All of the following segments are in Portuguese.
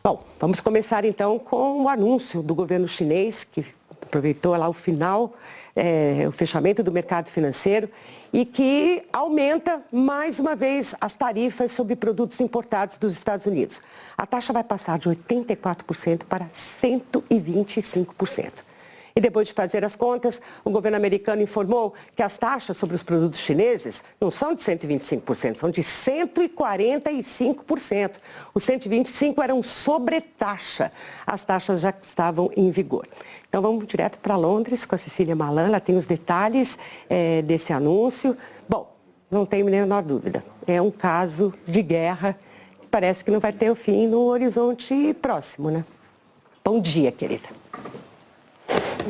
Bom, vamos começar então com o anúncio do governo chinês, que aproveitou lá o final, o fechamento do mercado financeiro e que aumenta mais uma vez as tarifas sobre produtos importados dos Estados Unidos. A taxa vai passar de 84% para 125%. E depois de fazer as contas, o governo americano informou que as taxas sobre os produtos chineses não são de 125%, são de 145%. Os 125% eram sobretaxa. As taxas já estavam em vigor. Então vamos direto para Londres com a Cecília Malan, ela tem os detalhes desse anúncio. Bom, não tenho a menor dúvida, é um caso de guerra que parece que não vai ter o fim no horizonte próximo, né? Bom dia, querida.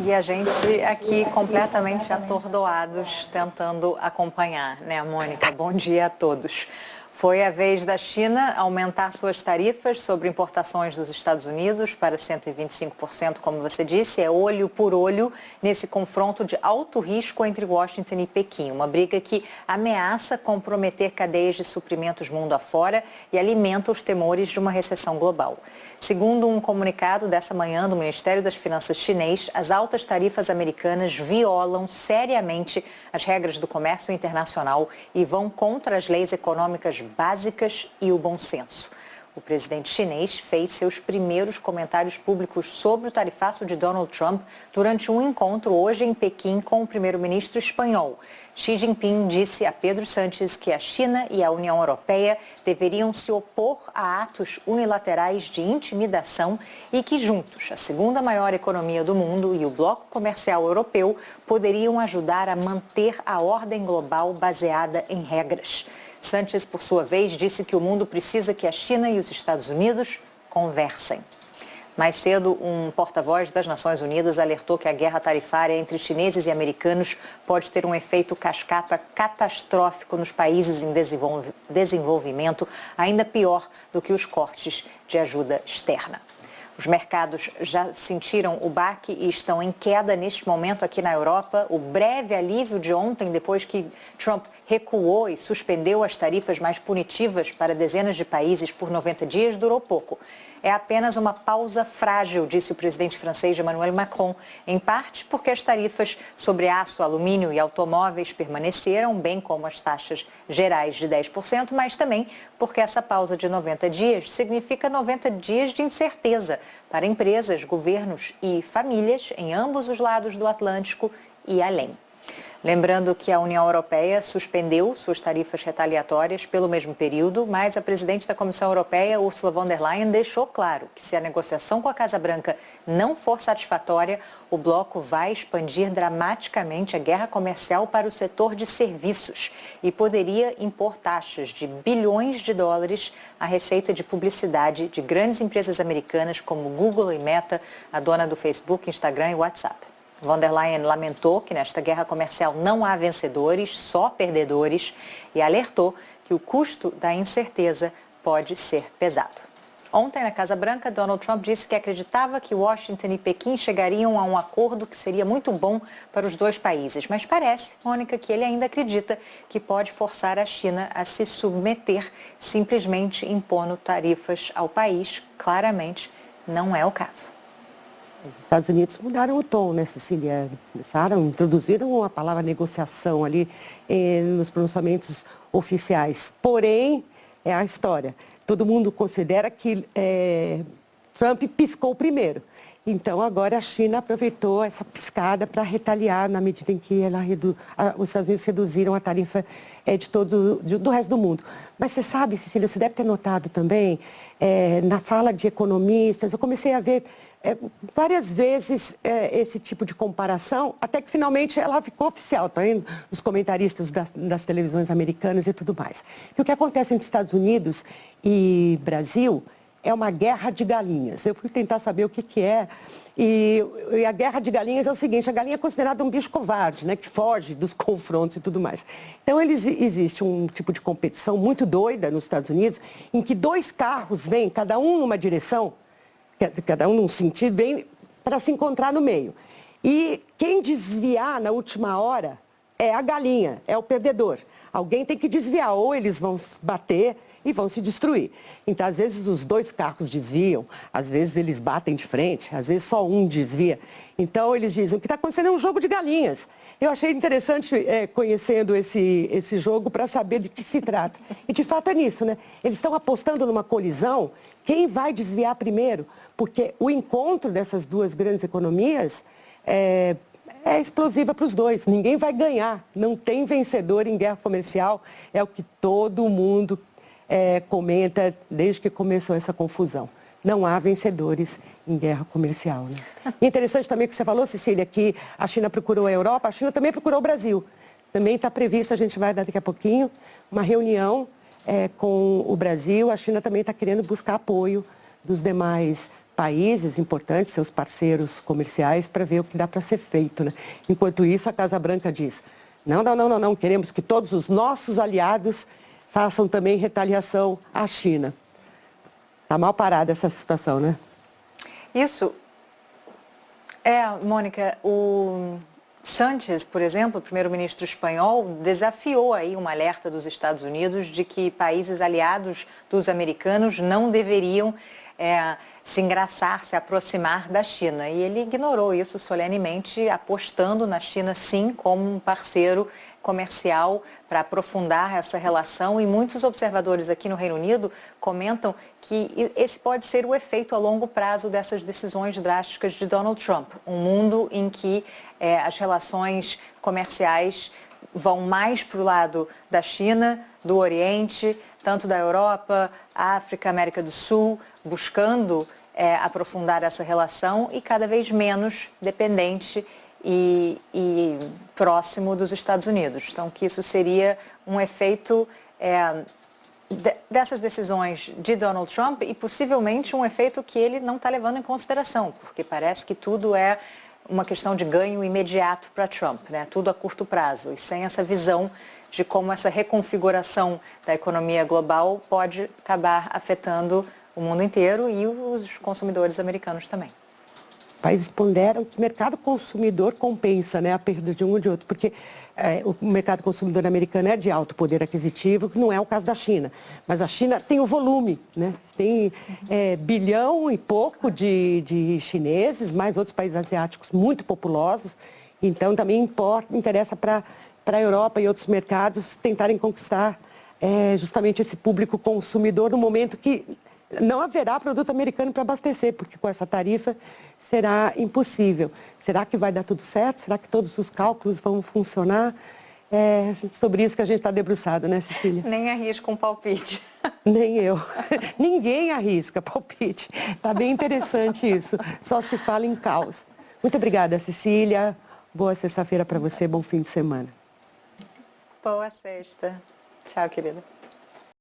E a gente aqui completamente atordoados, tentando acompanhar, né, Mônica? Bom dia a todos. Foi a vez da China aumentar suas tarifas sobre importações dos Estados Unidos para 125%, como você disse, é olho por olho nesse confronto de alto risco entre Washington e Pequim. Uma briga que ameaça comprometer cadeias de suprimentos mundo afora e alimenta os temores de uma recessão global. Segundo um comunicado dessa manhã do Ministério das Finanças chinês, as altas tarifas americanas violam seriamente as regras do comércio internacional e vão contra as leis econômicas básicas e o bom senso. O presidente chinês fez seus primeiros comentários públicos sobre o tarifaço de Donald Trump durante um encontro hoje em Pequim com o primeiro-ministro espanhol. Xi Jinping disse a Pedro Sánchez que a China e a União Europeia deveriam se opor a atos unilaterais de intimidação e que juntos, a segunda maior economia do mundo e o bloco comercial europeu, poderiam ajudar a manter a ordem global baseada em regras. Sánchez, por sua vez, disse que o mundo precisa que a China e os Estados Unidos conversem. Mais cedo, um porta-voz das Nações Unidas alertou que a guerra tarifária entre chineses e americanos pode ter um efeito cascata catastrófico nos países em desenvolvimento, ainda pior do que os cortes de ajuda externa. Os mercados já sentiram o baque e estão em queda neste momento aqui na Europa. O breve alívio de ontem, depois que Trump recuou e suspendeu as tarifas mais punitivas para dezenas de países por 90 dias, durou pouco. É apenas uma pausa frágil, disse o presidente francês Emmanuel Macron, em parte porque as tarifas sobre aço, alumínio e automóveis permaneceram, bem como as taxas gerais de 10%, mas também porque essa pausa de 90 dias significa 90 dias de incerteza para empresas, governos e famílias em ambos os lados do Atlântico e além. Lembrando que a União Europeia suspendeu suas tarifas retaliatórias pelo mesmo período, mas a presidente da Comissão Europeia, Ursula von der Leyen, deixou claro que se a negociação com a Casa Branca não for satisfatória, o bloco vai expandir dramaticamente a guerra comercial para o setor de serviços e poderia impor taxas de bilhões de dólares à receita de publicidade de grandes empresas americanas como Google e Meta, a dona do Facebook, Instagram e WhatsApp. Von der Leyen lamentou que nesta guerra comercial não há vencedores, só perdedores, e alertou que o custo da incerteza pode ser pesado. Ontem, na Casa Branca, Donald Trump disse que acreditava que Washington e Pequim chegariam a um acordo que seria muito bom para os dois países. Mas parece, Mônica, que ele ainda acredita que pode forçar a China a se submeter, simplesmente impondo tarifas ao país. Claramente, não é o caso. Os Estados Unidos mudaram o tom, né, Cecília? Introduziram a palavra negociação ali nos pronunciamentos oficiais. Porém, é a história. Todo mundo considera que Trump piscou primeiro. Então, agora a China aproveitou essa piscada para retaliar na medida em que os Estados Unidos reduziram a tarifa do resto do mundo. Mas você sabe, Cecília, você deve ter notado também, na fala de economistas, eu comecei a ver várias vezes esse tipo de comparação, até que finalmente ela ficou oficial, tá indo os comentaristas das televisões americanas e tudo mais. E o que acontece entre Estados Unidos e Brasil é uma guerra de galinhas. Eu fui tentar saber o que é. E a guerra de galinhas é o seguinte, a galinha é considerada um bicho covarde, né, que foge dos confrontos e tudo mais. Então, existe um tipo de competição muito doida nos Estados Unidos, em que dois carros vêm, cada um numa direção, cada um num sentido, vem para se encontrar no meio. E quem desviar na última hora é a galinha, é o perdedor. Alguém tem que desviar, ou eles vão bater e vão se destruir. Então, às vezes, os dois carros desviam, às vezes eles batem de frente, às vezes só um desvia. Então, eles dizem, o que está acontecendo é um jogo de galinhas. Eu achei interessante, conhecendo esse jogo, para saber de que se trata. E, de fato, é nisso, né? Eles estão apostando numa colisão, quem vai desviar primeiro? Porque o encontro dessas duas grandes economias é explosiva para os dois. Ninguém vai ganhar. Não tem vencedor em guerra comercial. É o que todo mundo comenta desde que começou essa confusão. Não há vencedores em guerra comercial. Né? E interessante também o que você falou, Cecília, que a China procurou a Europa, a China também procurou o Brasil. Também está prevista, a gente vai dar daqui a pouquinho, uma reunião com o Brasil. A China também está querendo buscar apoio dos demais países importantes, seus parceiros comerciais, para ver o que dá para ser feito. Né? Enquanto isso, a Casa Branca diz, não, queremos que todos os nossos aliados façam também retaliação à China. Está mal parada essa situação, né? Isso. Mônica, o Sánchez, por exemplo, o primeiro-ministro espanhol, desafiou aí um alerta dos Estados Unidos de que países aliados dos americanos não deveriam se engraçar, se aproximar da China. E ele ignorou isso solenemente, apostando na China, sim, como um parceiro comercial para aprofundar essa relação. E muitos observadores aqui no Reino Unido comentam que esse pode ser o efeito a longo prazo dessas decisões drásticas de Donald Trump. Um mundo em que as relações comerciais vão mais para o lado da China, do Oriente, tanto da Europa, África, América do Sul, buscando aprofundar essa relação e cada vez menos dependente e próximo dos Estados Unidos. Então, que isso seria um efeito dessas decisões de Donald Trump e possivelmente um efeito que ele não está levando em consideração, porque parece que tudo é uma questão de ganho imediato para Trump, né? Tudo a curto prazo e sem essa visão de como essa reconfiguração da economia global pode acabar afetando o mundo inteiro e os consumidores americanos também. Países ponderam que o mercado consumidor compensa, né, a perda de um ou de outro, porque o mercado consumidor americano é de alto poder aquisitivo, que não é o caso da China. Mas a China tem o volume, né? Tem bilhão e pouco de chineses, mais outros países asiáticos muito populosos. Então, também interessa para a Europa e outros mercados tentarem conquistar justamente esse público consumidor no momento que não haverá produto americano para abastecer, porque com essa tarifa será impossível. Será que vai dar tudo certo? Será que todos os cálculos vão funcionar? É sobre isso que a gente está debruçado, né, Cecília? Nem arrisca um palpite. Nem eu. Ninguém arrisca palpite. Está bem interessante isso. Só se fala em caos. Muito obrigada, Cecília. Boa sexta-feira para você. Bom fim de semana. Boa sexta. Tchau, querida.